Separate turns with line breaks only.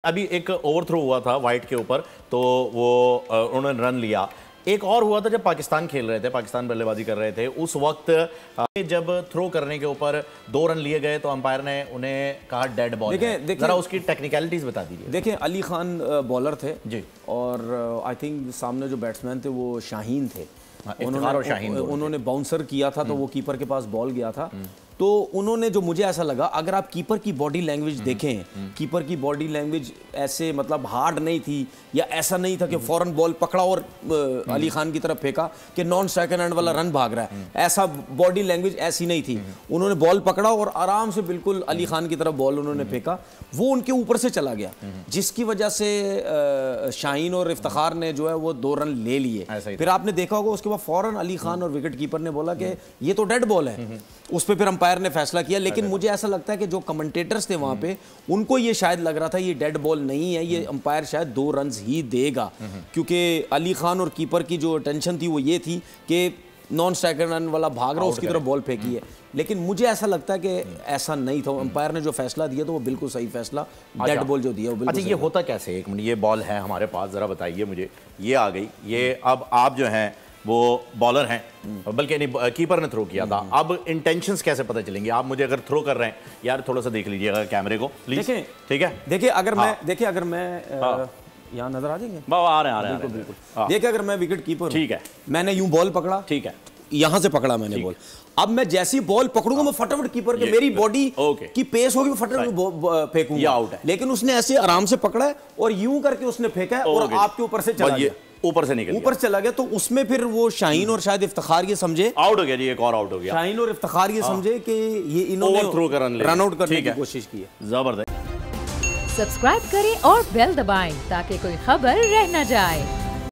अभी एक ओवरथ्रो हुआ था वाइट के ऊपर, तो वो उन्होंने रन लिया। एक और हुआ था जब पाकिस्तान खेल रहे थे, पाकिस्तान बल्लेबाजी कर रहे थे, उस वक्त जब थ्रो करने के ऊपर 2 रन लिए गए तो अंपायर ने उन्हें कहा डेड बॉल। जरा उसकी टेक्निकलिटीज बता दीजिए।
देखिए, अली खान बॉलर थे
जी,
और आई थिंक सामने जो बैट्समैन थे वो शाहीन थे।
उन्होंने
बाउंसर किया था तो वो कीपर के पास बॉल गया था। तो उन्होंने, जो मुझे ऐसा लगा, अगर आप कीपर की बॉडी लैंग्वेज देखें, कीपर की बॉडी लैंग्वेज ऐसे मतलब हार्ड नहीं थी, या ऐसा नहीं था कि फौरन बॉल पकड़ा और अली खान की तरफ फेंका कि नॉन सेकंड हैंड वाला रन भाग रहा है, ऐसा बॉडी लैंग्वेज ऐसी नहीं थी। उन्होंने बॉल पकड़ा और आराम से बिल्कुल अली खान की तरफ बॉल उन्होंने फेंका, वो उनके ऊपर से चला गया, जिसकी वजह से शाहीन और इफ्तिखार ने जो है वो 2 रन ले लिए। फिर आपने देखा होगा उसके बाद फौरन अली खान और विकेट कीपर ने बोला कि ये तो डेड बॉल है, उस पर फिर अंपायर ने फैसला किया। लेकिन मुझे ऐसा लगता है कि जो कमेंटेटर्स थे वहां पे, उनको ये शायद लग रहा था ये डेड बॉल नहीं है, ये अंपायर शायद 2 रन ही देगा, क्योंकि अली खान और कीपर की जो टेंशन थी वो ये थी कि नॉन सेकंड रन वाला भाग रहा, उसकी तरफ बॉल फेंकी है। लेकिन मुझे ऐसा लगता है कि ऐसा नहीं था, अंपायर ने जो फैसला दिया तो वो बिल्कुल सही फैसला, डेड बॉल जो दिया वो बिल्कुल।
अच्छा, ये होता कैसे? एक मिनट, ये बॉल है हमारे पास, जरा बताइए मुझे। ये आ गई, ये अब आप जो हैं वो बॉलर हैं, बल्कि नहीं, कीपर ने थ्रो किया था। अब इंटेंशंस कैसे पता चलेंगे? आप मुझे अगर थ्रो कर रहे हैं, यार थोड़ा सा देख लीजिएगा कैमरे को प्लीज, ठीक है?
देखिए, अगर मैं यहाँ नजर आ जाएंगे,
आ रहे हैं
बिल्कुल। देखिए, अगर मैं विकेट कीपर,
ठीक है,
मैंने यूं बॉल पकड़ा,
ठीक है,
यहां से पकड़ा मैंने बॉल, अब मैं जैसी बॉल पकड़ूंगा मैं फटाफट कीपर के, मेरी बॉडी की पेस होगी, फटाफट फेंकूंगा, आउट है। लेकिन उसने ऐसे आराम से पकड़ा है और यूं करके उसने फेंका है और आपके ऊपर से चला गया,
ऊपर से चला
गया। तो उसमें फिर वो शाहीन और शायद इफ्तिखार ये समझे,
आउट हो गया जी, एक और आउट हो गया।
शाहीन और इफ्तिखार ये समझे कि ये इन्होंने रन आउट करने की कोशिश की है।
जबरदस्त।
सब्सक्राइब करें और बेल दबाएं ताकि कोई खबर रह न जाए।